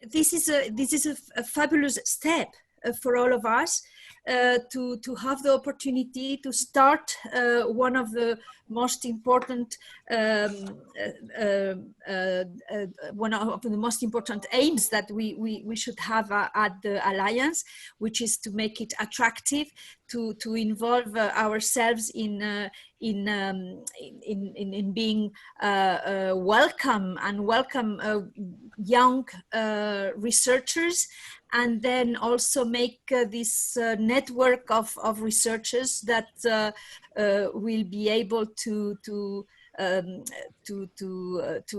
this is a fabulous step for all of us to have the opportunity to start one of the most important aims that we should have at the Alliance, which is to make it attractive, to involve ourselves in being welcome young researchers, and then also make this network of researchers that will be able to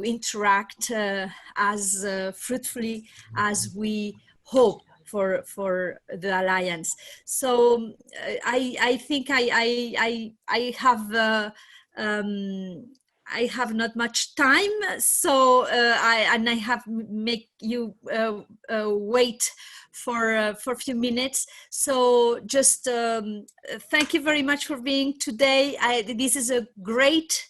interact as fruitfully as we hope for the Alliance. So I think I have not much time, so I have make you wait for a few minutes. So just thank you very much for being today. This is a great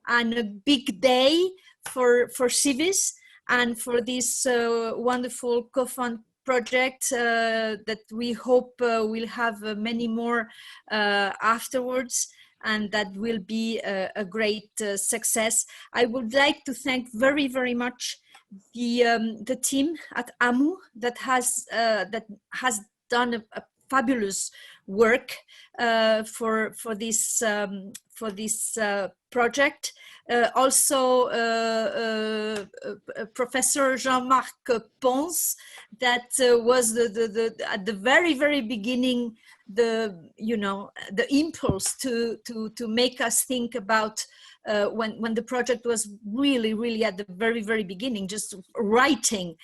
and a big day for CIVIS and for this wonderful COFUND project that we hope will have many more afterwards, and that will be a great success. I would like to thank very, very much the team at AMU that has done a fabulous work for this project. Also Professor Jean-Marc Pons, that was at the very, very beginning the impulse to make us think about when the project was really at the very, very beginning, just writing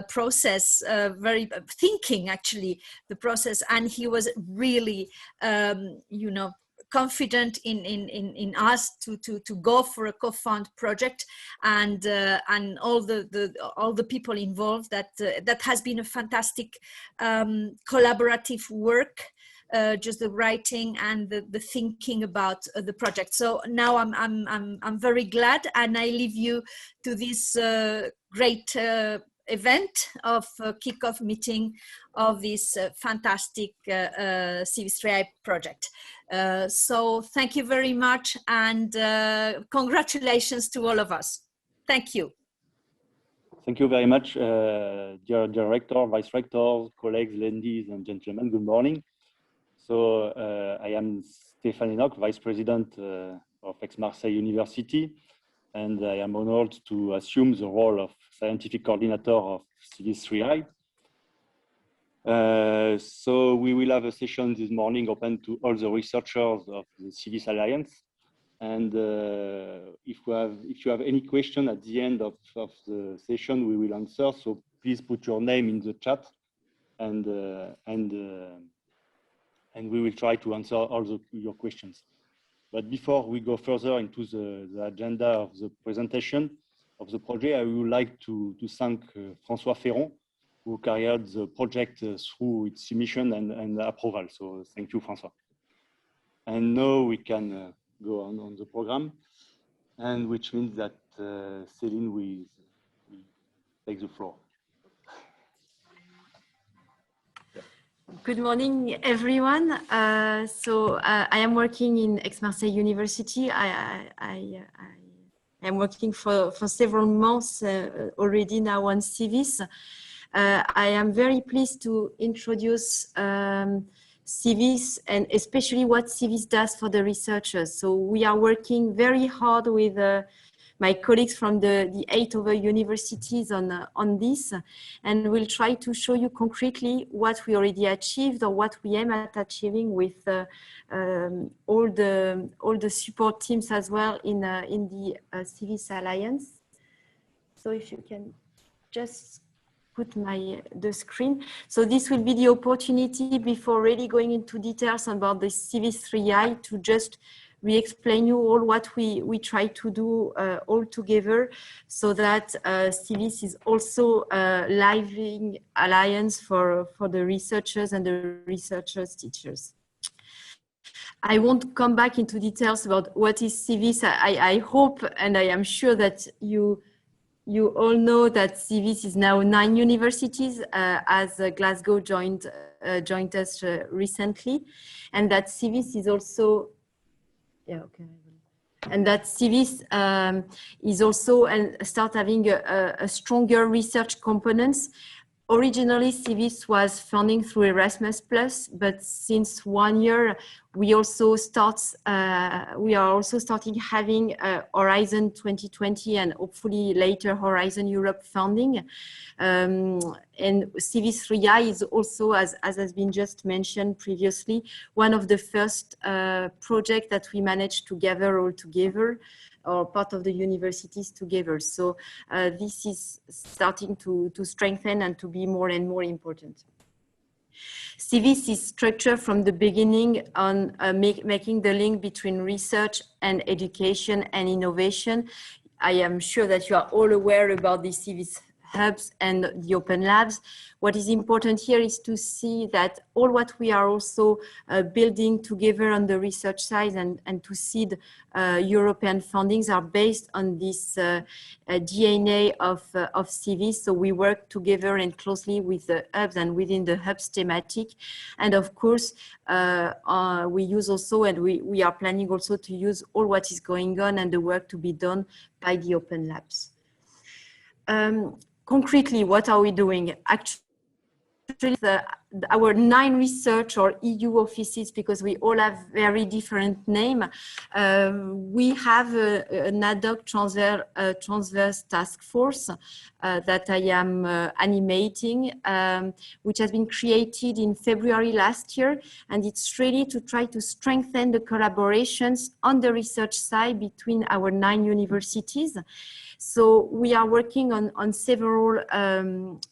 process, thinking actually the process, and he was really confident in us to go for a COFUND project, and all the people involved. That has been a fantastic collaborative work. Just the writing and the thinking about the project. So now I'm very glad, and I leave you to this great event of kickoff meeting of this fantastic CIVIS3i project. So thank you very much, and congratulations to all of us. Thank you. Thank you very much, dear Rector, Vice Rectors, colleagues, ladies and gentlemen, good morning. So I am Stéphane Enoch, Vice President of Aix-Marseille University, and I am honored to assume the role of Scientific Coordinator of CIVIS3i. So we will have a session this morning open to all the researchers of the CIVIS Alliance. And if you have any question at the end of the session, we will answer. So please put your name in the chat, and we will try to answer all your questions. But before we go further into the agenda of the presentation of the project, I would like to thank François Ferron, who carried the project through its submission and approval. So thank you, François. And now we can go on the program, and which means that Céline will take the floor. Good morning, everyone. I am working in Aix-Marseille University. I am working for several months already now on CIVIS. I am very pleased to introduce CIVIS, and especially what CIVIS does for the researchers. So we are working very hard with my colleagues from the 8 other universities on this, and we'll try to show you concretely what we already achieved or what we aim at achieving with all the support teams as well in the CIVIS Alliance. So if you can just put the screen. So this will be the opportunity, before really going into details about the CIVIS3i, to just re-explain you all what we try to do all together, so that CIVIS is also a living alliance for the researchers and the researchers' teachers. I won't come back into details about what is CIVIS. I hope, and I am sure that you you all know that CIVIS is now 9 universities, as Glasgow joined us recently, and that CIVIS is also, yeah, okay. And that CIVIS is also start having a stronger research components. Originally, CIVIS was funding through Erasmus+, but since 1 year, we are also starting having Horizon 2020 and hopefully later Horizon Europe funding. And CIVIS3i is also, as has been just mentioned previously, one of the first projects that we managed to gather all together, or part of the universities together. So this is starting to strengthen and to be more and more important. CIVIS is structured from the beginning on making the link between research and education and innovation. I am sure that you are all aware about the CIVIS hubs and the open labs. What is important here is to see that all what we are also building together on the research side and to seed European fundings are based on this DNA of CIVIS. So we work together and closely with the hubs and within the hubs thematic. And of course, we use also, and we are planning also to use all what is going on and the work to be done by the open labs. Concretely, what are we doing? Actually, our 9 research or EU offices, because we all have very different name, we have an ad hoc transverse task force that I am animating, which has been created in February last year, and it's really to try to strengthen the collaborations on the research side between our 9 universities. So we are working on several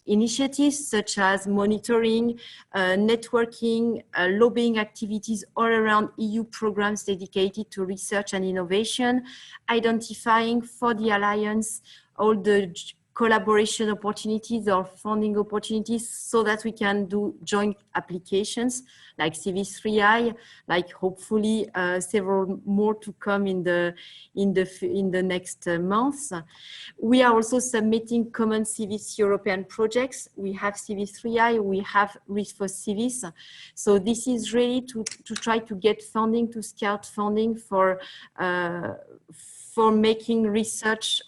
initiatives such as monitoring, networking, lobbying activities all around EU programs dedicated to research and innovation, identifying for the Alliance all the collaboration opportunities or funding opportunities so that we can do joint applications like CIVIS3i, like hopefully several more to come in the next months. We are also submitting common CIVIS European projects. We have CIVIS3i, we have RIS for CIVIS. So this is really to try to get funding, to scout funding for making research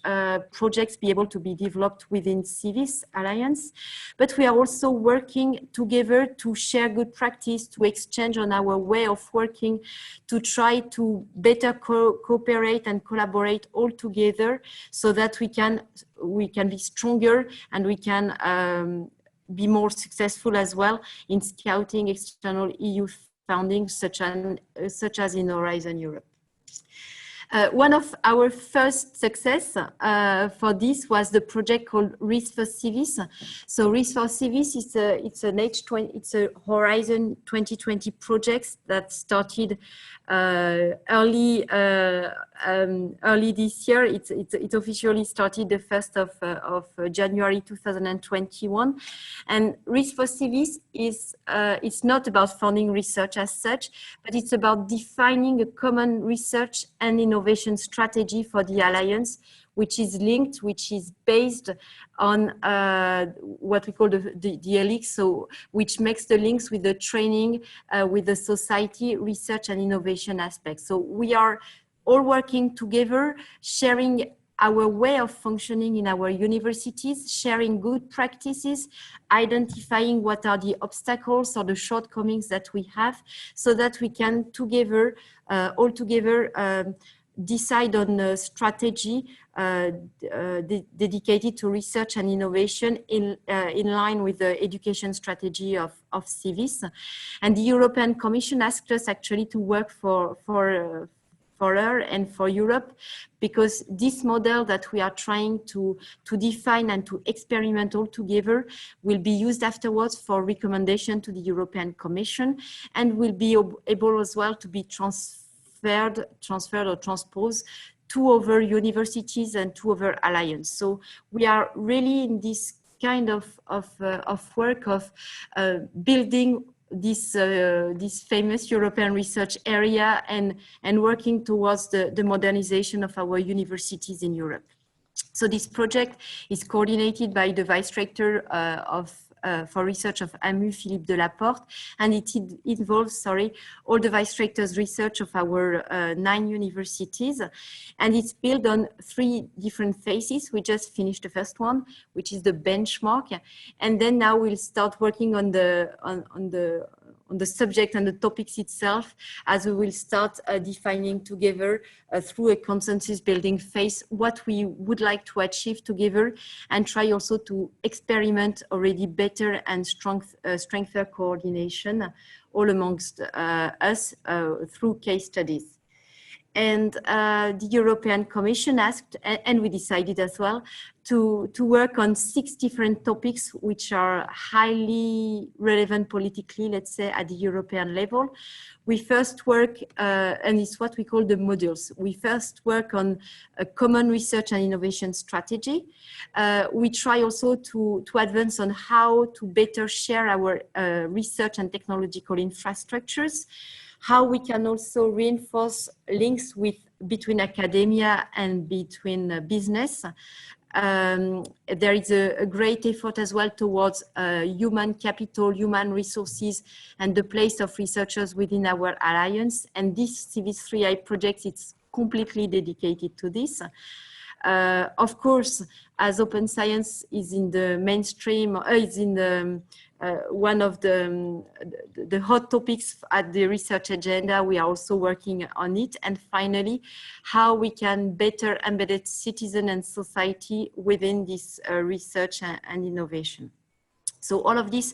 projects be able to be developed within CIVIS Alliance. But we are also working together to share good practice, to exchange on our way of working, to try to better cooperate and collaborate all together so that we can be stronger and we can be more successful as well in scouting external EU funding such as in Horizon Europe. One of our first success for this was the project called RIS for CIVIS. So RIS for CIVIS is it's a Horizon 2020 project that started early this year. It officially started the 1st of January 2021. And RIS for CIVIS is it's not about funding research as such, but it's about defining a common research and innovation strategy for the Alliance, which is linked, which is based on what we call the helix, so which makes the links with the training, with the society, research and innovation aspects. So we are all working together, sharing our way of functioning in our universities, sharing good practices, identifying what are the obstacles or the shortcomings that we have, so that we can together, all together, decide on a strategy dedicated to research and innovation in line with the education strategy of CIVIS. And the European Commission asked us actually to work for her and for Europe, because this model that we are trying to define and to experiment all together will be used afterwards for recommendation to the European Commission and will be able as well to be transferred or transposed to other universities and to other alliances. So we are really in this kind of work of building this famous European research area and working towards the modernization of our universities in Europe. So this project is coordinated by the Vice Rector for Research of AMU, Philippe Delaporte, and it involves, all the Vice Rectors' research of our 9 universities. And it's built on 3 different phases. We just finished the first one, which is the benchmark. And then now we'll start working on the subject and the topics itself, as we will start defining together through a consensus building phase what we would like to achieve together, and try also to experiment already better and strengthen coordination all amongst us through case studies. And the European Commission asked, and we decided as well, to work on 6 different topics which are highly relevant politically, let's say, at the European level. We first work, and it's what we call the modules. We first work on a common research and innovation strategy. We try also to advance on how to better share our research and technological infrastructures, how we can also reinforce links between academia and between business. There is a great effort as well towards human capital, human resources, and the place of researchers within our alliance. And this CIVIS3i project is completely dedicated to this. Of course, as open science is in the mainstream, is in the one of the hot topics at the research agenda, we are also working on it. And finally, how we can better embed citizen and society within this research and innovation. So all of this,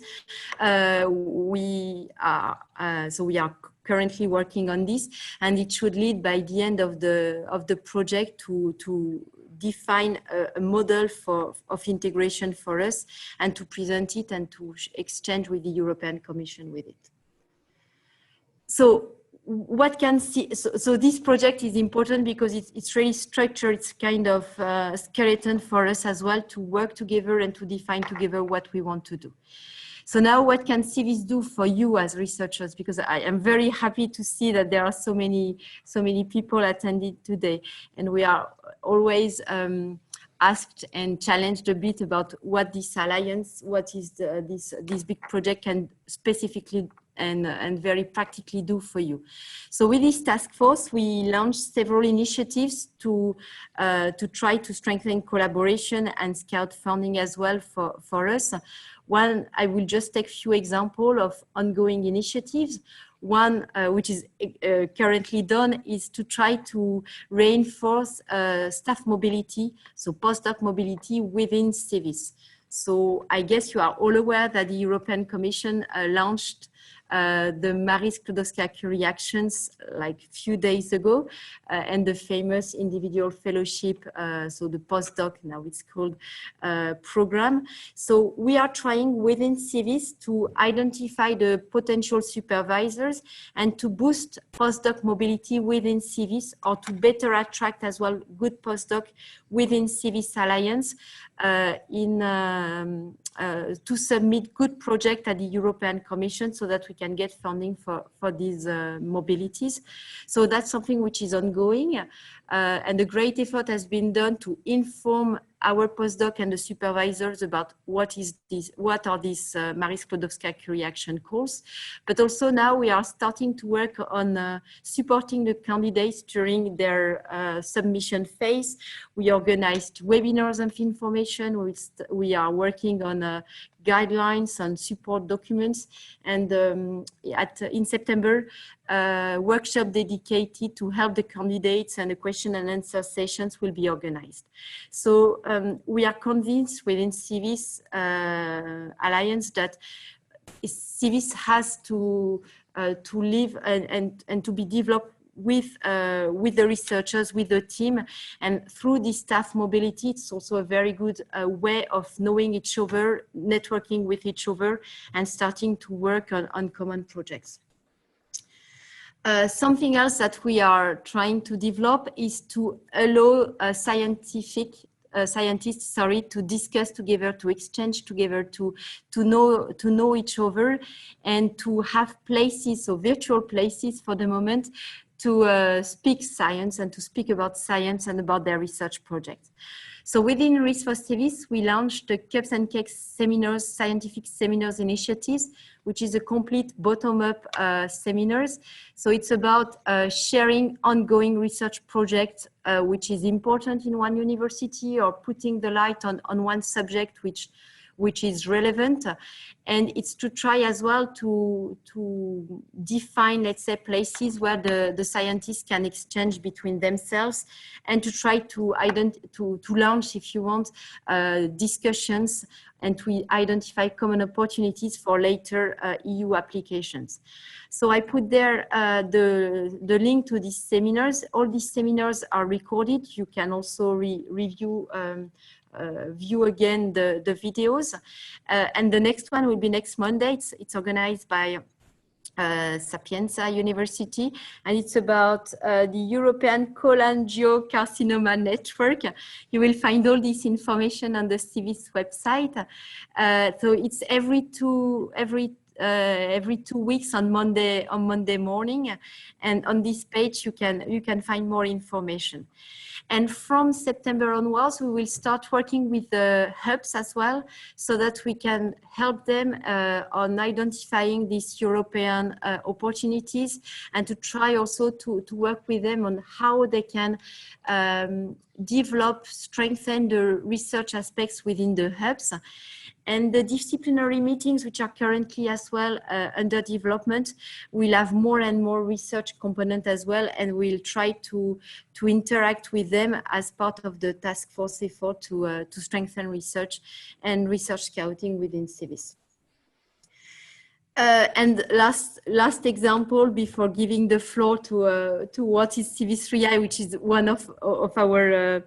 we are currently working on this, and it should lead by the end of the project to define a model of integration for us, and to present it and to exchange with the European Commission with it. So what can see? So this project is important because it's really structured. It's kind of a skeleton for us as well to work together and to define together what we want to do. So now what can CIVIS do for you as researchers? Because I am very happy to see that there are so many people attending today, and we are always asked and challenged a bit about what this alliance, what is this big project can specifically and very practically do for you. So with this task force, we launched several initiatives to try to strengthen collaboration and scout funding as well for us. One, I will just take a few examples of ongoing initiatives. One, which is currently done, is to try to reinforce staff mobility, so postdoc mobility within CIVIS. So I guess you are all aware that the European Commission launched the Marie Skłodowska-Curie actions like a few days ago, and the famous individual fellowship, so the postdoc, now it's called, program. So we are trying within CIVIS to identify the potential supervisors and to boost postdoc mobility within CIVIS, or to better attract as well good postdoc within CIVIS Alliance to submit good projects at the European Commission so that we can get funding for these mobilities. So that's something which is ongoing, and a great effort has been done to inform our postdoc and the supervisors about what are these Marie Skłodowska-Curie action calls. But also now we are starting to work on supporting the candidates during their submission phase. We organized webinars of information. We are working on guidelines and support documents, and in September, workshop dedicated to help the candidates and the question and answer sessions will be organized. So we are convinced within CIVIS Alliance that CIVIS has to live and to be developed with the researchers, with the team, and through this staff mobility, it's also a very good way of knowing each other, networking with each other, and starting to work on common projects. Something else that we are trying to develop is to allow scientists to discuss together, to exchange together, to know each other, and to have places, so virtual places for the moment, to speak science and to speak about science and about their research projects. So within RIS4CIVIS, we launched the Cups and Cakes seminars, scientific seminars initiatives, which is a complete bottom-up seminars. So it's about sharing ongoing research projects, which is important in one university, or putting the light on one subject which is relevant. And it's to try as well to define, let's say, places where the scientists can exchange between themselves, and to try to launch, if you want, discussions, and to identify common opportunities for later EU applications. So I put there the link to these seminars. All these seminars are recorded. You can also review view again the videos, and the next one will be next Monday. It's organized by Sapienza University, and it's about the European cholangiocarcinoma network. You will find all this information on the CIVIS website. So it's every two weeks on Monday morning, and on this page you can find more information. And from September onwards, we will start working with the hubs as well, so that we can help them on identifying these European opportunities, and to try also to work with them on how they can develop, strengthen the research aspects within the hubs. And the disciplinary meetings, which are currently as well under development, will have more and more research component as well, and we'll try to interact with them as part of the task force effort to strengthen research and research scouting within CIVIS. And last example before giving the floor to what is CIVIS3i, which is one of our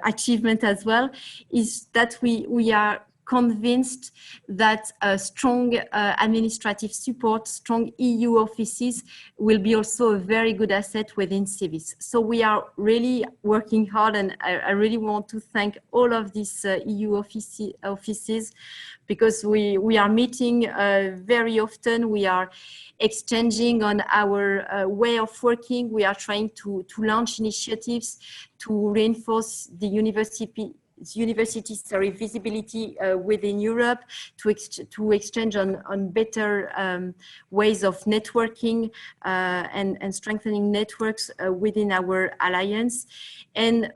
achievement as well, is that we are convinced that strong administrative support, strong EU offices will be also a very good asset within CIVIS. So we are really working hard, and I really want to thank all of these EU offices, because we are meeting very often. We are exchanging on our way of working. We are trying to launch initiatives to reinforce the university's visibility within Europe, to exchange on better ways of networking and strengthening networks within our alliance. And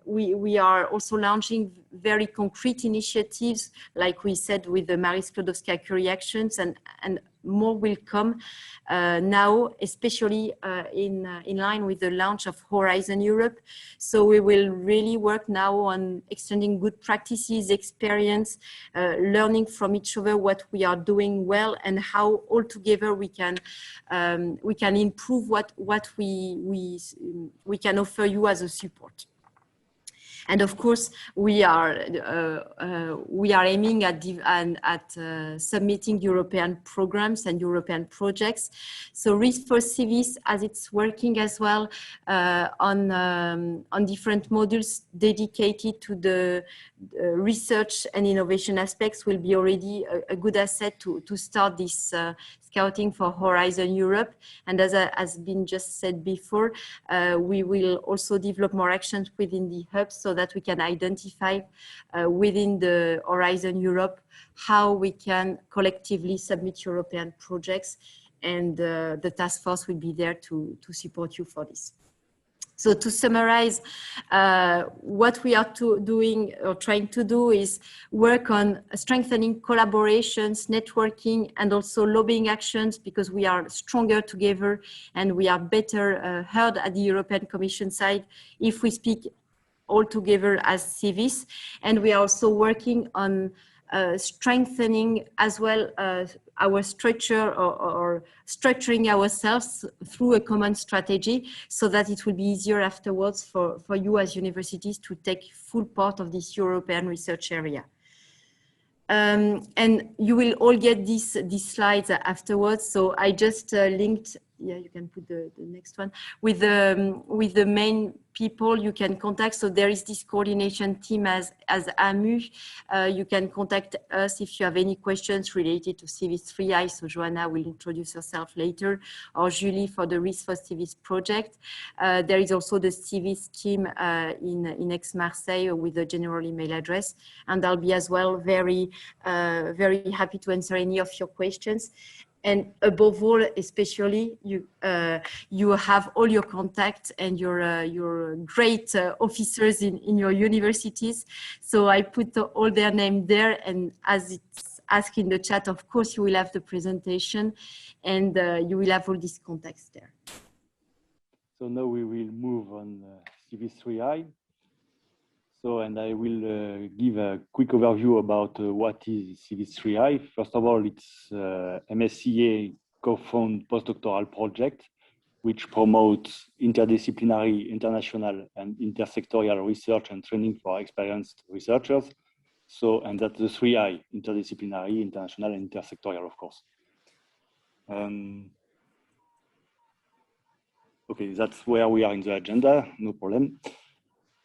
we are also launching very concrete initiatives, like we said, with the Marie Sklodowska-Curie actions, and more will come now, especially in line with the launch of Horizon Europe. So we will really work now on extending good practices, experience, learning from each other what we are doing well, and how all together we can improve what we can offer you as a support. And of course, we are aiming at submitting European programs and European projects. So RIS4CIVIS, as it's working as well on different modules dedicated to the research and innovation aspects, will be already a good asset to start this scouting for Horizon Europe. And as has been just said before, we will also develop more actions within the hubs, so that we can identify within the Horizon Europe how we can collectively submit European projects, and the task force will be there to support you for this. So to summarize, what we are doing or trying to do is work on strengthening collaborations, networking, and also lobbying actions, because we are stronger together and we are better heard at the European Commission side if we speak all together as CIVIS. And we are also working on strengthening as well our structure, or structuring ourselves through a common strategy, so that it will be easier afterwards for you as universities to take full part of this European research area. And you will all get these slides afterwards. So I just linked yeah, you can put the next one with the main people you can contact. So there is this coordination team as AMU. You can contact us if you have any questions related to CIVIS3i. So Joanna will introduce herself later, or Julie for the Risk for Civis project. There is also the CIVIS team in Aix-Marseille with a general email address, and I'll be as well very happy to answer any of your questions. And above all, especially, you have all your contacts and your great officers in your universities. So I put all their name there, and as it's asked in the chat, of course, you will have the presentation, and you will have all these contacts there. So now we will move on CIVIS3i. So, and I will give a quick overview about what is CIVIS3i. First of all, it's MSCA COFUND postdoctoral project, which promotes interdisciplinary, international, and intersectorial research and training for experienced researchers. So, and that's the 3I, interdisciplinary, international, and intersectorial, of course. Okay, that's where we are in the agenda, no problem.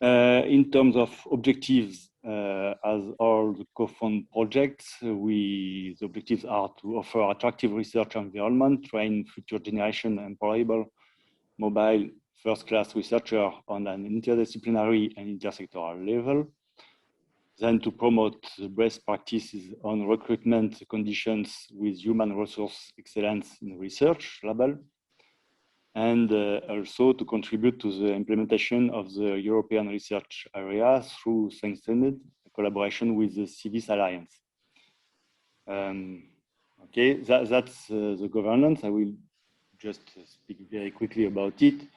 In terms of objectives, as all the COFUND projects, the objectives are to offer attractive research environment, train future generation employable, mobile, first-class researcher on an interdisciplinary and intersectoral level. Then to promote best practices on recruitment conditions with human resource excellence in research level. And also to contribute to the implementation of the European research area through strengthened collaboration with the CIVIS Alliance. Okay, that's the governance. I will just speak very quickly about it.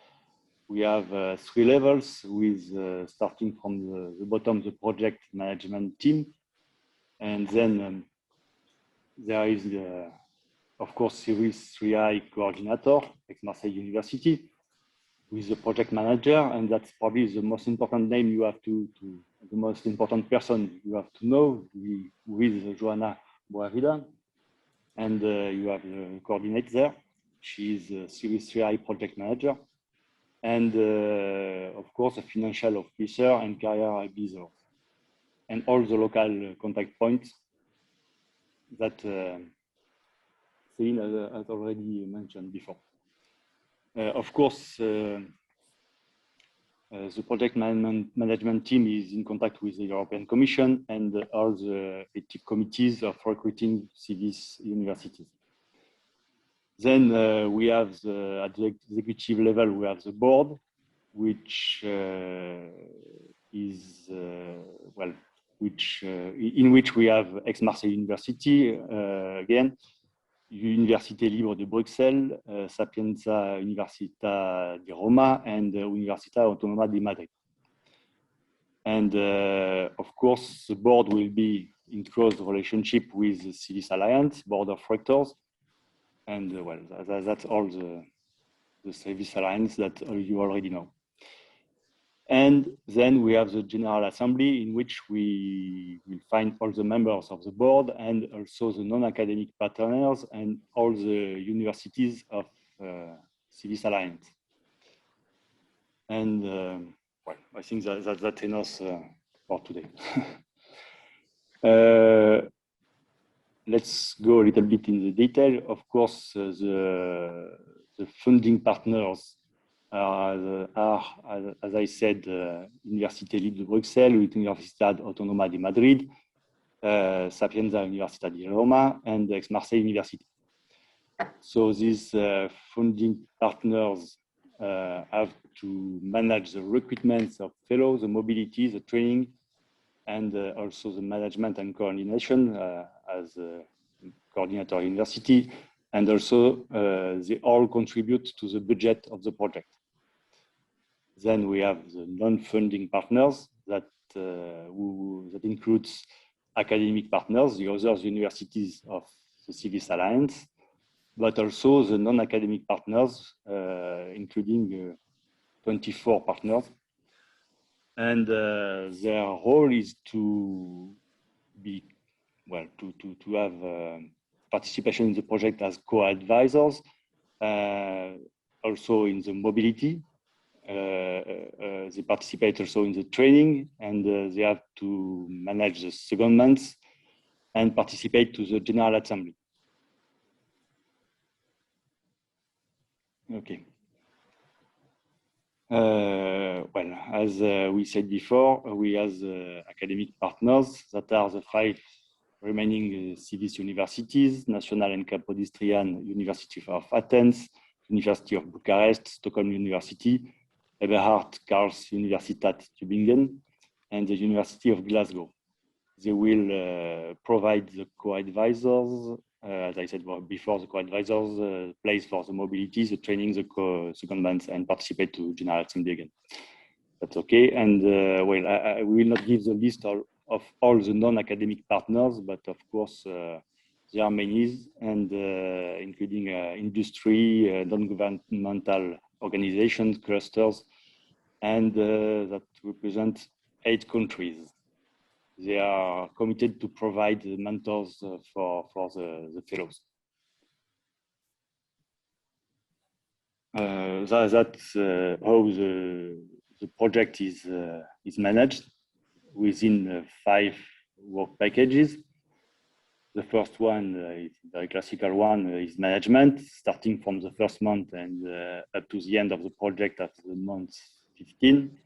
We have 3 levels with starting from the bottom, the project management team. And then there is the, of course, CIVIS3i coordinator, Aix-Marseille University, with the project manager, and that's probably the most important name you have the most important person you have to know, who is Joanna Boavida, and you have the coordinator there. She is a CIVIS3i project manager, and of course, a financial officer and career advisor, and all the local contact points that Céline has already mentioned before. Of course, the project management team is in contact with the European Commission and all the ethics committees of recruiting CIVIS universities. Then we have at the executive level, we have the board, which is, in which we have Aix-Marseille University, again, Université libre de Bruxelles, Sapienza University of Rome, and Université Autonomous de Madrid. And of course, the board will be in close relationship with the CIVIS Alliance, Board of Rectors. And well, that's all the CIVIS Alliance that you already know. And then we have the General Assembly, in which we will find all the members of the board and also the non-academic partners and all the universities of CIVIS Alliance. And well, I think that's enough for today. Let's go a little bit in the detail. Of course, the funding partners are, as I said, Université libre de Bruxelles, Université Autonoma de Madrid, Sapienza University of Rome, and Aix-Marseille University. So these funding partners have to manage the recruitment of fellows, the mobility, the training, and also the management and coordination as a coordinator university, and also they all contribute to the budget of the project. Then we have the non-funding partners that includes academic partners, the other universities of the CIVIS Alliance, but also the non-academic partners, including 24 partners. And their role is to be, well, to have participation in the project as co-advisors, also in the mobility. They participate also in the training, and they have to manage the secondments and participate to the General Assembly. Okay. Well, as we said before, we have academic partners that are the 5 remaining CIVIS universities: National and Capodistrian University of Athens, University of Bucharest, Stockholm University, Eberhard Karls Universitat Tübingen, and the University of Glasgow. They will provide the co-advisors, as I said before, the co-advisors, place for the mobility, the training, the secondments, and participate to General Assembly again. That's okay. And well, I will not give the list of all the non-academic partners, but of course, there are many, and including industry, non-governmental organizations, clusters, and that represent 8 countries. They are committed to provide mentors for the fellows. That's how the project is managed within 5 work packages. The first one, is the classical one, is management, starting from the first month and up to the end of the project at the month 15.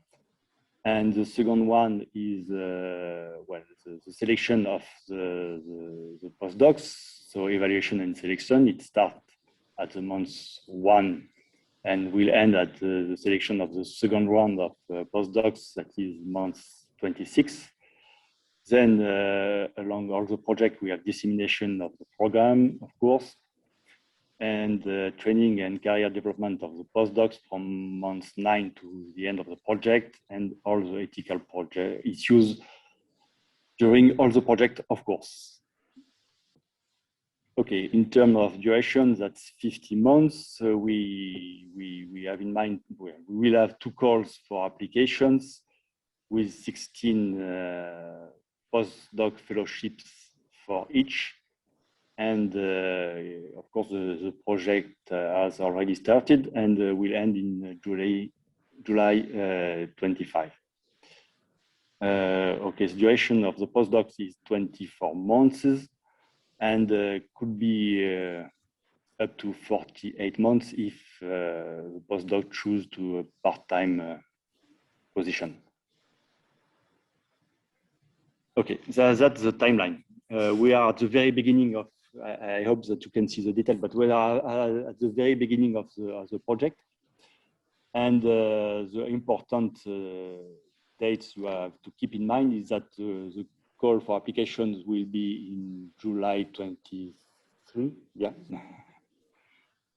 And the second one is well, the selection of the postdocs, so evaluation and selection. It starts at the month 1 and will end at the selection of the second round of postdocs, that is month 26. Then along all the project, we have dissemination of the program, of course, and training and career development of the postdocs from month 9 to the end of the project, and all the ethical project issues during all the project, of course. Okay, in terms of duration, that's 50 months. So we have in mind, we will have 2 calls for applications with 16 postdoc fellowships for each. And of course, the project has already started and will end in July 25. Okay, the duration of the postdocs is 24 months and could be up to 48 months if the postdoc choose to a part-time position. Okay, that's the timeline. We are at the very beginning of, I hope that you can see the detail, but we are at the very beginning of the project. And the important dates you have to keep in mind is that the call for applications will be in July 23, yeah.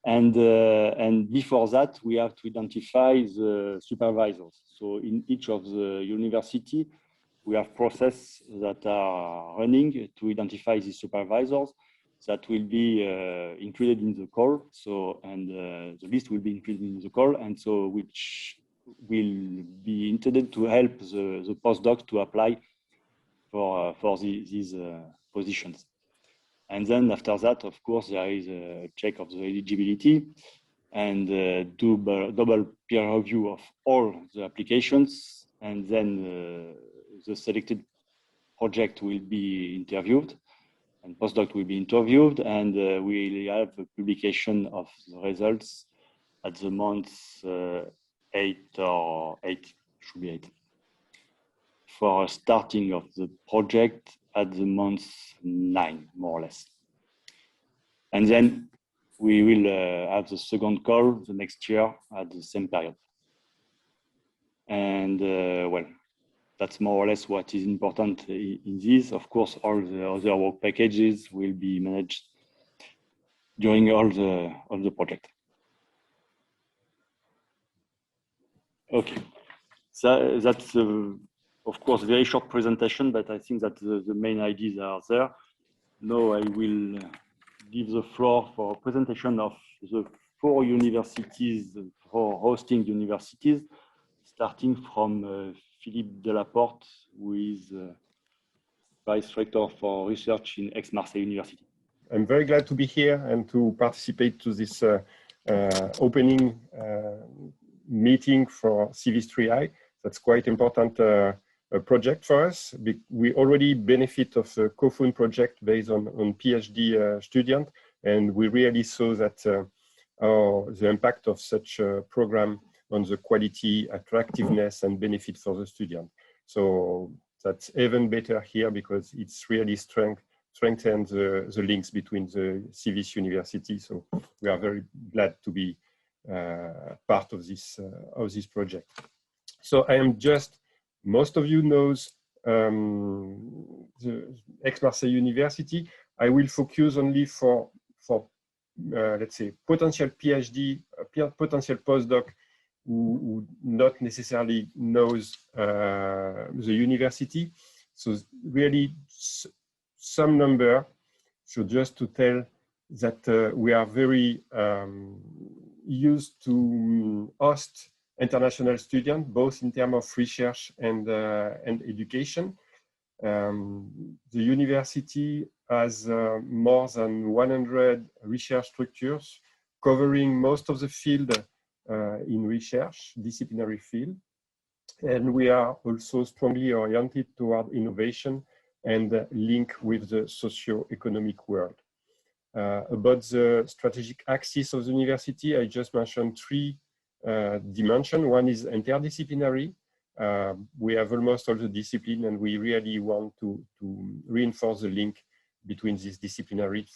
And before that, we have to identify the supervisors. So in each of the university, we have processes that are running to identify the supervisors that will be included in the call. So, and the list will be included in the call, and so which will be intended to help the postdocs to apply for these positions. And then after that, of course, there is a check of the eligibility and double peer review of all the applications, and then the selected project will be interviewed and postdoc will be interviewed, and we have a publication of the results at the month 8 should be 8 for starting of the project at the month 9, more or less. And then we will have the second call the next year at the same period. And well, that's more or less what is important in this. Of course, all the other work packages will be managed during all the project. Okay, so that's of course very short presentation, but I think that the main ideas are there. Now I will give the floor for a presentation of the 4 universities, 4 hosting universities, starting from Philippe Delaporte, who is Vice Rector for Research in Aix-Marseille University. I'm very glad to be here and to participate to this opening meeting for CIVIS3i. That's quite important project for us. We already benefit of the COFUND project based on PhD student, and we really saw that the impact of such a program on the quality, attractiveness, and benefit for the student. So that's even better here because it's really strengthened the links between the CIVIS University. So we are very glad to be part of this project. So I am just, most of you knows the Aix-Marseille University. I will focus only for let's say potential PhD, potential postdoc who not necessarily knows the university. So really some number, so just to tell that we are very used to host international students, both in terms of research and education. The university has more than 100 research structures covering most of the field in research, disciplinary field. And we are also strongly oriented toward innovation and link with the socio-economic world. About the strategic axis of the university, I just mentioned three dimensions. One is interdisciplinary. We have almost all the discipline, and we really want to reinforce the link between these disciplinary.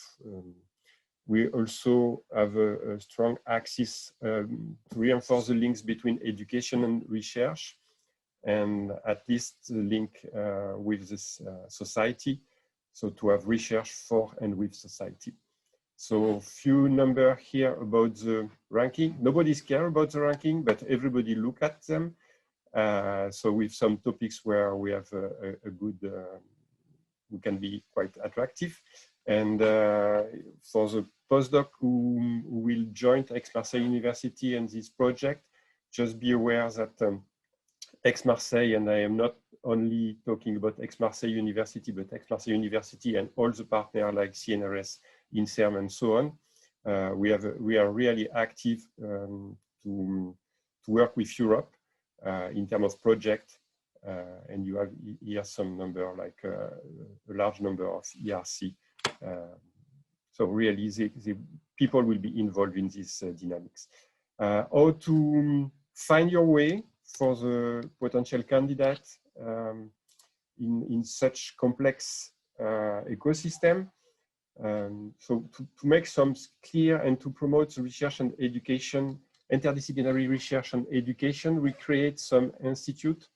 We also have a strong axis to reinforce the links between education and research, and at least the link with this society. So to have research for and with society. So few number here about the ranking. Nobody's care about the ranking, but everybody look at them. So with some topics where we have a good, we can be quite attractive. And for the postdoc who will join Aix-Marseille University and this project, just be aware that Aix-Marseille, and I am not only talking about Aix-Marseille University, but Aix-Marseille University and all the partners like CNRS, INSERM, and so on. We are really active to work with Europe in terms of project, and you have here some number, like a large number of ERC. So really, the people will be involved in this dynamics. How to find your way for the potential candidate in such complex ecosystem. So to make some clear and to promote the research and education, interdisciplinary research and education, we create some institute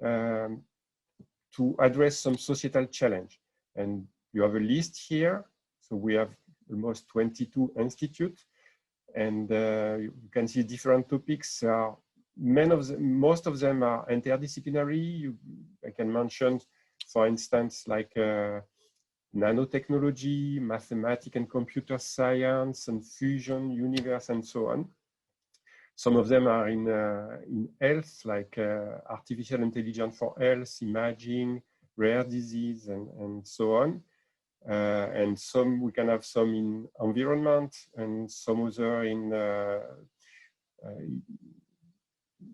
to address some societal challenge. And you have a list here. So we have almost 22 institutes, and you can see different topics. Most of them are interdisciplinary. I can mention, for instance, like nanotechnology, mathematics and computer science, and fusion, universe, and so on. Some of them are in health, like artificial intelligence for health, imaging, rare disease, and so on. And some, we can have some in environment, and some other in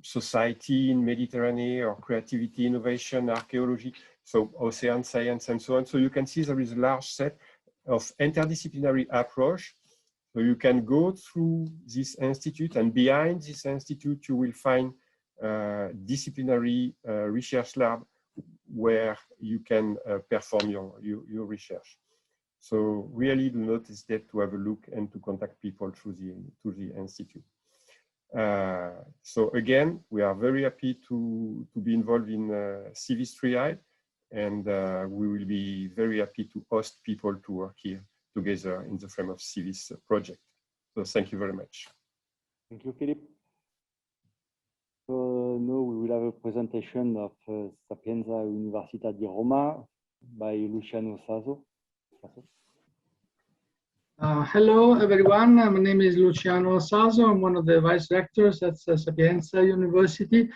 society, in Mediterranean, or creativity, innovation, archaeology, so ocean science, and so on. So you can see there is a large set of interdisciplinary approach. So you can go through this institute, and behind this institute, you will find disciplinary research lab where you can perform your research. So really do not hesitate to have a look and to contact people through the institute. So again, we are very happy to be involved in CIVIS3i, and we will be very happy to host people to work here together in the frame of CIVIS project. So thank you very much. Thank you, Philippe. So now we will have a presentation of Sapienza University di Roma by Luciano Saso. Hello, everyone. My name is Luciano Saso. I'm one of the vice rectors at Sapienza University.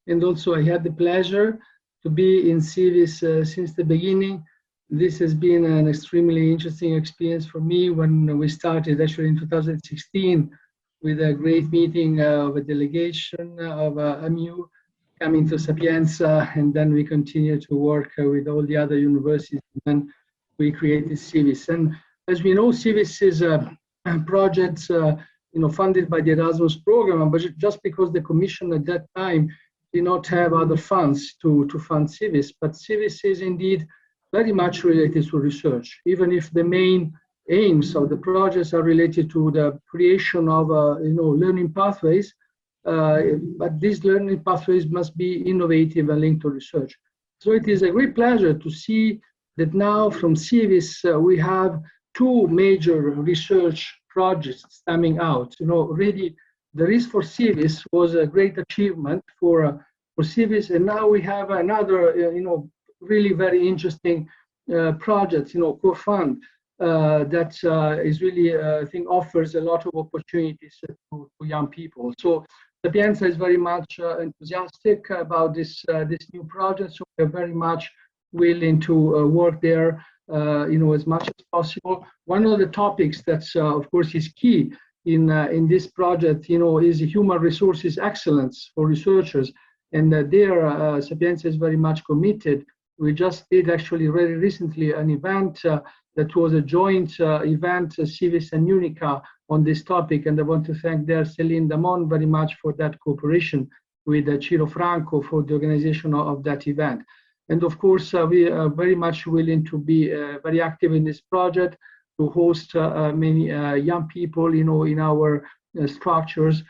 And also I had the pleasure to be in CIVIS since the beginning. This has been an extremely interesting experience for me when we started actually in 2016 with a great meeting of a delegation of AMU coming to Sapienza, and then we continue to work with all the other universities, and then we created CIVIS. And as we know, CIVIS is a project funded by the Erasmus program, but just because the Commission at that time did not have other funds to fund CIVIS, but CIVIS is indeed very much related to research, even if the main aims of the projects are related to the creation of learning pathways. But these learning pathways must be innovative and linked to research. So it is a great pleasure to see that now from CIVIS we have two major research projects stemming out. Already the RIS for CIVIS was a great achievement for CIVIS, and now we have another really very interesting project, COFUND, that is really I think offers a lot of opportunities to young people. So Sapienza is very much enthusiastic about this new project, so we're very much willing to work there as much as possible. One of the topics that's of course is key in this project is human resources excellence for researchers, and there Sapienza is very much committed. We just did actually very recently an event that was a joint event, CIVIS and UNICA, on this topic, and I want to thank there Céline Damon very much for that cooperation with Ciro Franco for the organization of that event. And of course, we are very much willing to be very active in this project, to host many young people, in our structures.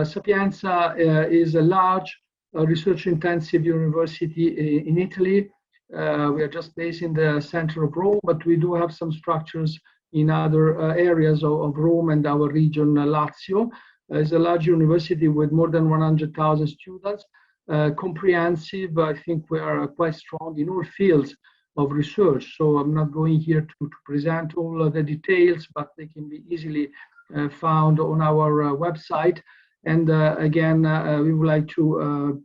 Sapienza is a large research-intensive university in Italy. We are just based in the center of Rome, but we do have some structures in other areas of Rome and our region, Lazio. It's a large university with more than 100,000 students, comprehensive. I think we are quite strong in all fields of research. So I'm not going here to present all of the details, but they can be easily found on our website. And again, we would like to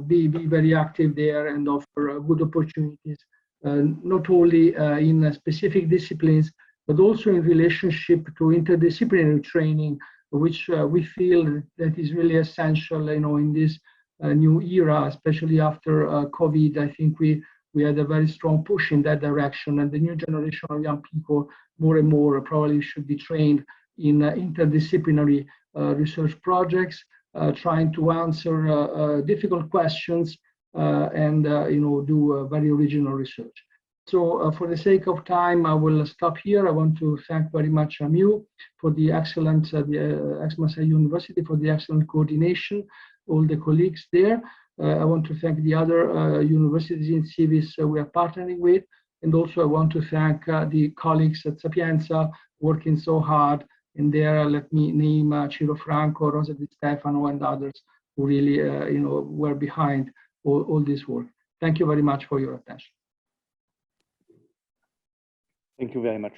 be very active there and offer good opportunities, not only in specific disciplines, but also in relationship to interdisciplinary training, which we feel that is really essential, in this new era, especially after COVID. I think we had a very strong push in that direction, and the new generation of young people more and more probably should be trained in interdisciplinary research projects, trying to answer difficult questions and do very original research. So for the sake of time, I will stop here. I want to thank very much AMU for the excellent, the Aix-Marseille University for the excellent coordination, all the colleagues there. I want to thank the other universities in CIVIS we are partnering with. And also I want to thank the colleagues at Sapienza working so hard. And there, let me name Ciro Franco, Rosa Di Stefano, and others who really, were behind all this work. Thank you very much for your attention. Thank you very much.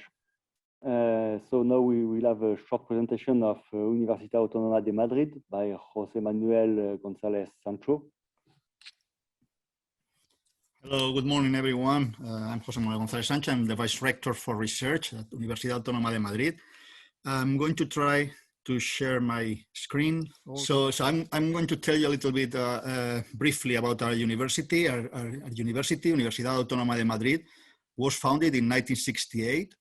So now we will have a short presentation of Université Autónoma de Madrid by José Manuel González Sancho. Hello, good morning, everyone. I'm José Manuel González Sancho. I'm the Vice Rector for Research at Universidad Autónoma de Madrid. I'm going to try to share my screen. So I'm going to tell you a little bit briefly about our university. Our university, Universidad Autónoma de Madrid, was founded in 1968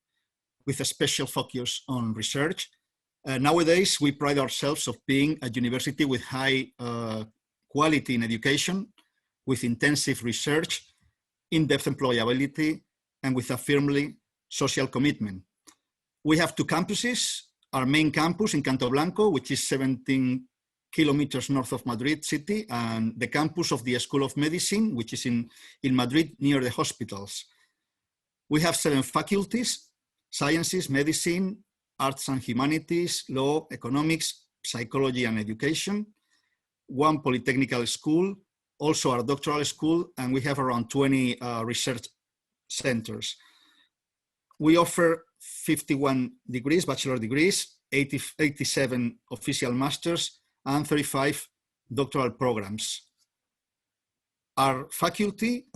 with a special focus on research. Nowadays, we pride ourselves of being a university with high quality in education, with intensive research, in-depth employability, and with a firmly social commitment. We have two campuses, our main campus in Canto Blanco, which is 17 kilometers north of Madrid city, and the campus of the School of Medicine, which is in Madrid near the hospitals. We have 7 faculties: sciences, medicine, arts and humanities, law, economics, psychology and education, 1 polytechnical school, also our doctoral school, and we have around 20 research centers. We offer 51 degrees, bachelor degrees, 87 official masters, and 35 doctoral programs. Our faculty,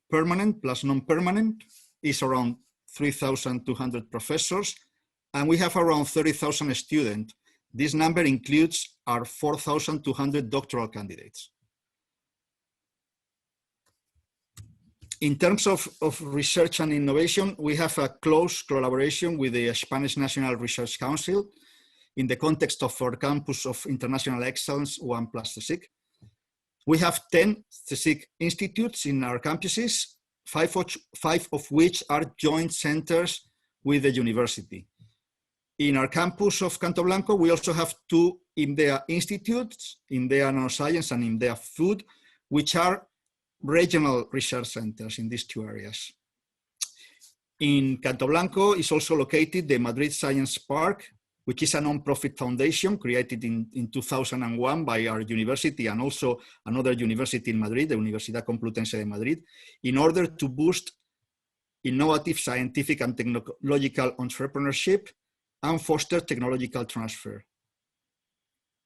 permanent plus non-permanent, is around 3,200 professors, and we have around 30,000 students. This number includes our 4,200 doctoral candidates. In terms of research and innovation, we have a close collaboration with the Spanish National Research Council in the context of our Campus of International Excellence 1+ CSIC. We have 10 CSIC institutes in our campuses, five of which are joint centers with the university. In our campus of Canto Blanco, we also have 2 IMDEA institutes, IMDEA Nanoscience and IMDEA Food, which are regional research centers in these 2 areas. In Canto Blanco is also located the Madrid Science Park, which is a non-profit foundation created in 2001 by our university and also another university in Madrid, the Universidad Complutense de Madrid, in order to boost innovative scientific and technological entrepreneurship and foster technological transfer.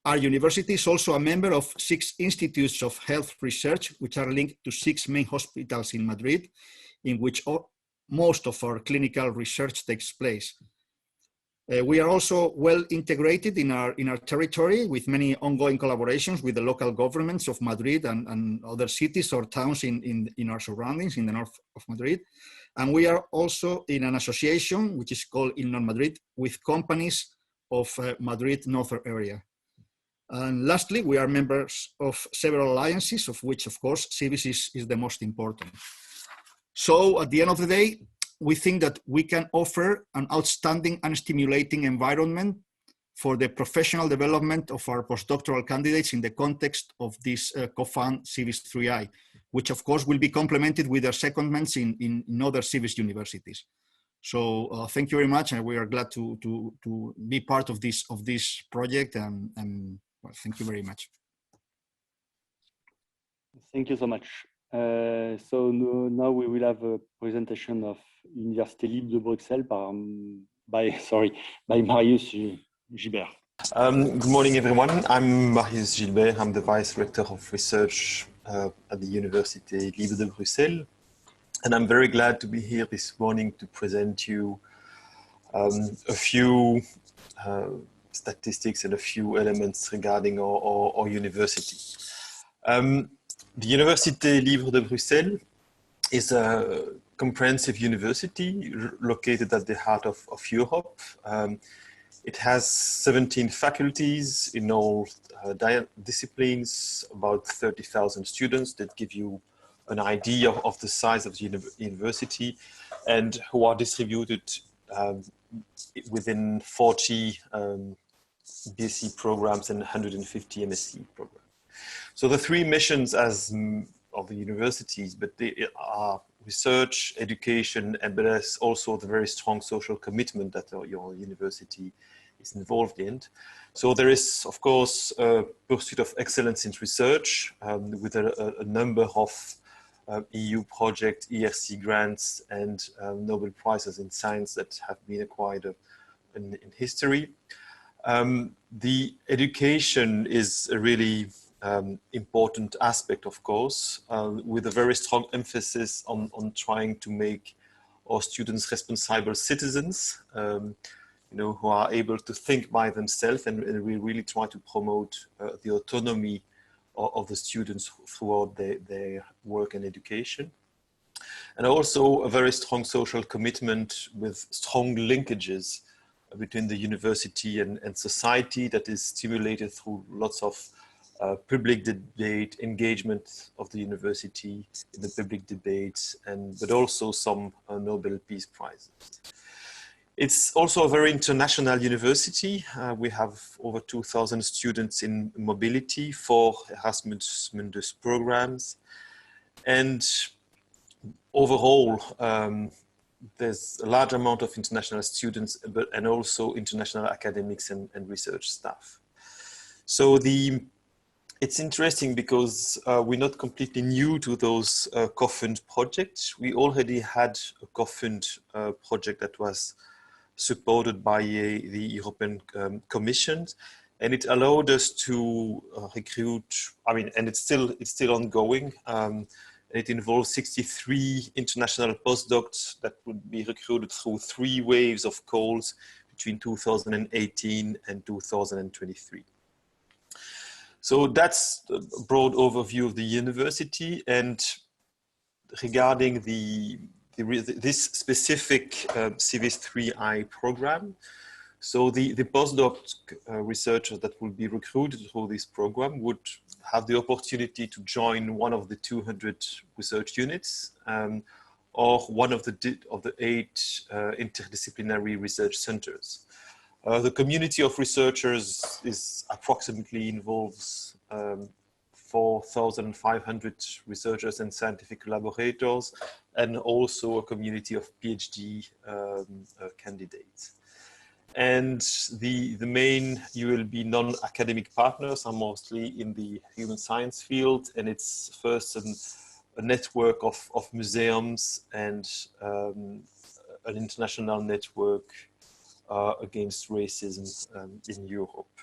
Our university is also a member of 6 institutes of health research, which are linked to 6 main hospitals in Madrid, in which most of our clinical research takes place. We are also well integrated in our territory with many ongoing collaborations with the local governments of Madrid and other cities or towns in our surroundings in the north of Madrid. And we are also in an association, which is called INNON Madrid, with companies of Madrid northern area. And lastly, we are members of several alliances, of which, of course, CIVIS is the most important. So at the end of the day, we think that we can offer an outstanding and stimulating environment for the professional development of our postdoctoral candidates in the context of this COFUND CIVIS3i, which of course will be complemented with their secondments in other CIVIS universities. So thank you very much, and we are glad to be part of this project, and well, thank you very much. Thank you so much. So now we will have a presentation of Université Libre de Bruxelles by Marius Gilbert. Good morning, everyone. I'm Marius Gilbert. I'm the Vice Rector of Research at the Université Libre de Bruxelles. And I'm very glad to be here this morning to present you a few statistics and a few elements regarding our university. The Université Libre de Bruxelles is a comprehensive university located at the heart of Europe. It has 17 faculties in all disciplines, about 30,000 students that give you an idea of the size of the university, and who are distributed within 40 BSc programs and 150 MSc programs. So the 3 missions of the universities, but they are research, education, and but there's also the very strong social commitment that your university is involved in. So there is, of course, a pursuit of excellence in research with a number of EU projects, ERC grants, and Nobel Prizes in science that have been acquired in history. The education is a really important aspect, of course, with a very strong emphasis on trying to make our students responsible citizens, who are able to think by themselves, and we really try to promote the autonomy of the students throughout their work and education. And also a very strong social commitment with strong linkages between the university and society that is stimulated through lots of public debate, engagement of the university in the public debates, but also some Nobel Peace Prizes. It's also a very international university. We have over 2,000 students in mobility, 4 Erasmus Mundus programs. And overall, there's a large amount of international students, and also international academics and research staff. So it's interesting because we're not completely new to those COFUND projects. We already had a COFUND project that was supported by the European Commission, and it allowed us to recruit, and it's still ongoing. It involves 63 international postdocs that would be recruited through 3 waves of calls between 2018 and 2023. So that's a broad overview of the university. And regarding this specific CIVIS3i program, so the postdoc researchers that will be recruited for this program would have the opportunity to join one of the 200 research units or one of the 8 interdisciplinary research centers. The community of researchers is approximately involves 4,500 researchers and scientific collaborators, and also a community of PhD candidates. And the main ULB non-academic partners are mostly in the human science field, and it's first a network of museums and an international network against racism in Europe.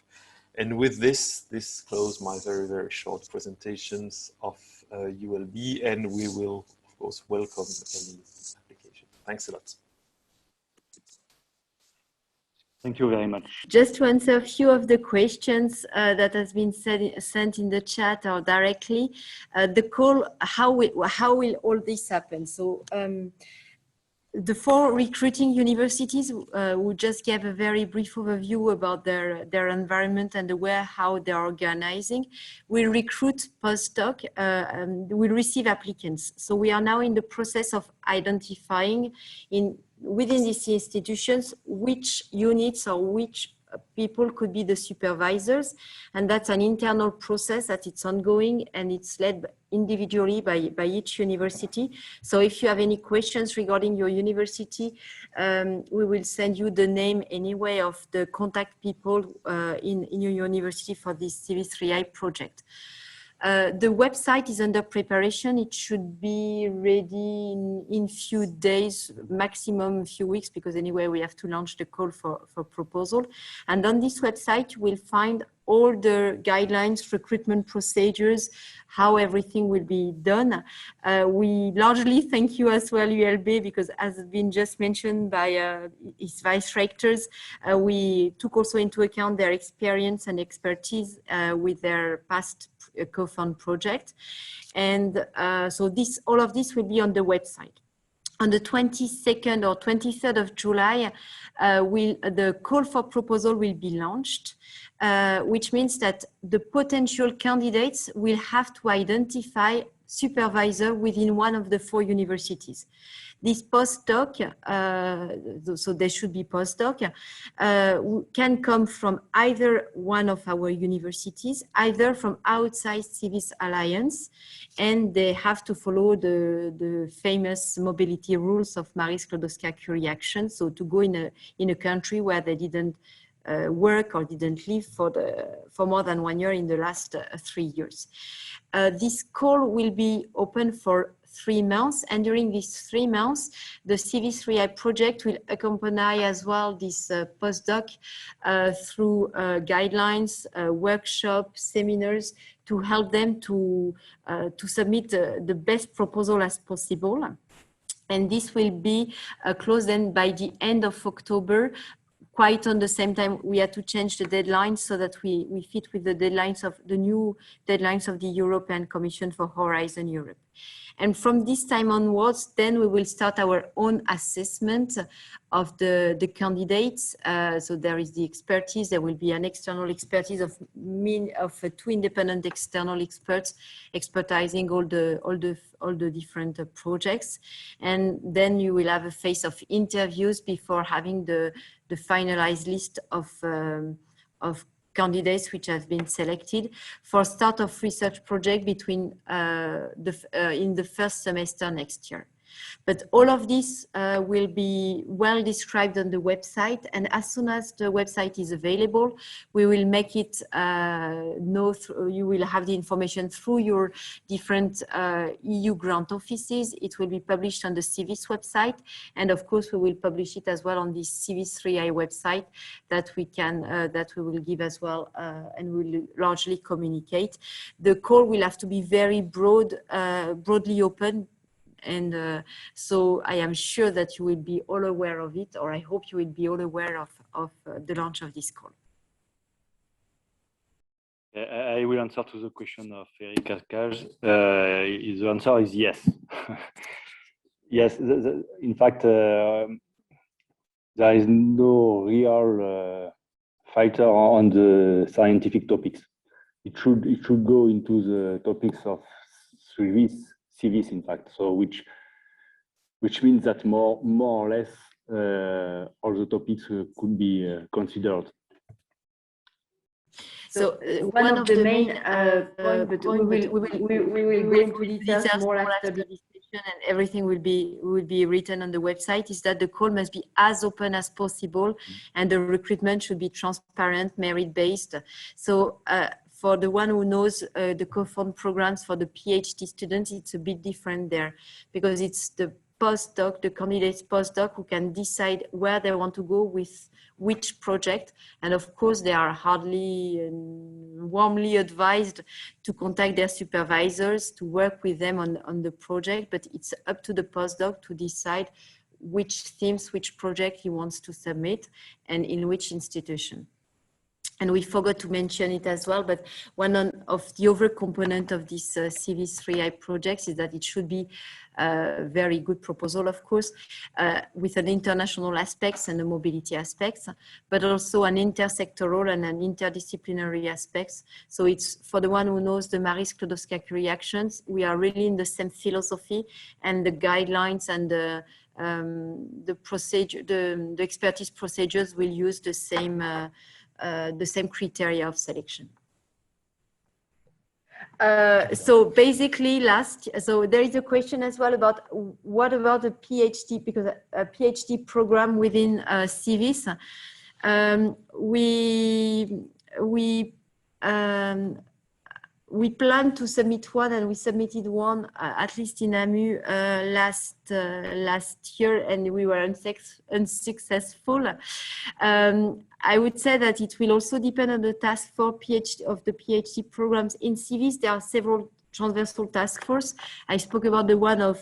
And with this closes my very, very short presentations of ULB, and we will, of course, welcome any application. Thanks a lot. Thank you very much. Just to answer a few of the questions that has been sent in the chat or directly, the call, how will all this happen? So the 4 recruiting universities who just gave a very brief overview about their environment and how they're organizing. We recruit postdoc, we receive applicants. So we are now in the process of identifying within these institutions which units or which people could be the supervisors, and that's an internal process that it's ongoing, and it's led individually by each university. So if you have any questions regarding your university, we will send you the name anyway of the contact people in your university for this CIVIS3i project. The website is under preparation. It should be ready in few days, maximum a few weeks, because anyway we have to launch the call for proposal. And on this website you will find all the guidelines, recruitment procedures, how everything will be done. We largely thank you as well, ULB, because as has been just mentioned by its vice rectors, we took also into account their experience and expertise with their past COFUND project. And so all of this will be on the website. On the 22nd or 23rd of July, the call for proposal will be launched, which means that the potential candidates will have to identify supervisor within one of the 4 universities. This postdoc, so there should be postdoc, can come from either one of our universities, either from outside CIVIS Alliance, and they have to follow the famous mobility rules of Marie Sklodowska-Curie Action. So to go in a country where they didn't work or didn't live for more than 1 year in the last 3 years. This call will be open for 3 months, and during these 3 months, the CIVIS3i project will accompany as well this postdoc through guidelines, workshops, seminars, to help them to submit the best proposal as possible. And this will be closed then by the end of October. Quite on the same time, we had to change the deadlines so that we fit with the deadlines of the new deadlines of the European Commission for Horizon Europe. And from this time onwards, then we will start our own assessment of the candidates. So there is the expertise. There will be an external expertise of 2 independent external experts expertising all the different projects. And then you will have a phase of interviews before having the finalized list of candidates which have been selected for start of research project in the first semester next year. But all of this will be well described on the website, and as soon as the website is available, we will make it you will have the information through your different EU grant offices. It will be published on the CIVIS website, and of course we will publish it as well on the CIVIS3i website that we will give as well, and we will largely communicate. The call will have to be very broadly open, and so I am sure that you will be all aware of it, or I hope you will be all aware of the launch of this call. I will answer to the question of Eric Arcage. The answer is yes. Yes, in fact, there is no real fighter on the scientific topics. It should go into the topics of CIVIS, in fact. So which means that more or less all the topics could be considered. So one of the main points, but we will go into details more after this session, and everything will be written on the website, is that the call must be as open as possible, and the recruitment should be transparent, merit-based. So for the one who knows the COFUND programs for the PhD students, it's a bit different there, because it's the postdoc, the candidate's postdoc, who can decide where they want to go with which project. And of course, they are hardly and warmly advised to contact their supervisors to work with them on the project, but it's up to the postdoc to decide which themes, which project he wants to submit and in which institution. And we forgot to mention it as well, but one of the other component of this CIVIS3i project is that it should be a very good proposal, of course, with an international aspects and a mobility aspects, but also an intersectoral and an interdisciplinary aspects. So it's for the one who knows the Marie Sklodowska-Curie actions, we are really in the same philosophy, and the guidelines and the procedure, the expertise procedures will use the same criteria of selection. So basically so there is a question as well about what about the PhD, because a PhD program within CIVIS, we plan to submit one, and we submitted one at least in AMU last year, and we were unsuccessful. I would say that it will also depend on the task for the PhD programs in CIVIS. There are several transversal task force. I spoke about the one of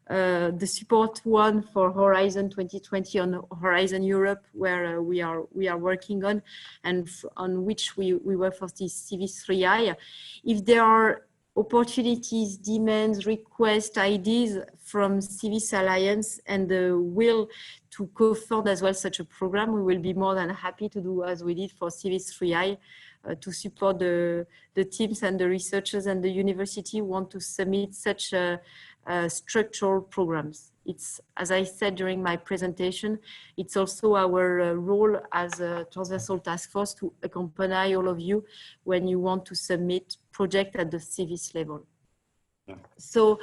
the support one for Horizon 2020 on Horizon Europe, where we are working on, and on which we work for this CIVIS3i. If there are opportunities, demands, requests, ideas from CIVIS Alliance and the will to co-fund as well such a program, we will be more than happy to do as we did for CIVIS3i, to support the teams and the researchers and the university who want to submit such structural programs. It's, as I said during my presentation, it's also our role as a transversal task force to accompany all of you when you want to submit project at the CIVIS level. Yeah. So,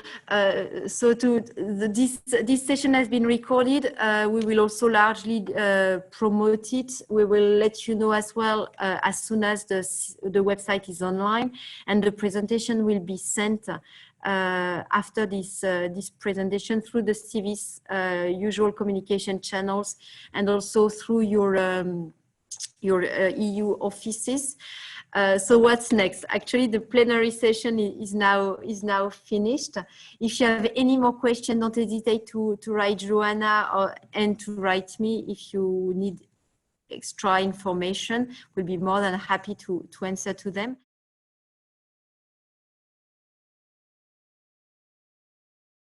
this session has been recorded. We will also largely promote it. We will let you know as well as soon as the website is online, and the presentation will be sent after this presentation through the CIVIS usual communication channels, and also through your EU offices. So what's next? Actually, the plenary session is now finished. If you have any more questions, don't hesitate to write Joanna and to write me if you need extra information. We'll be more than happy to answer to them.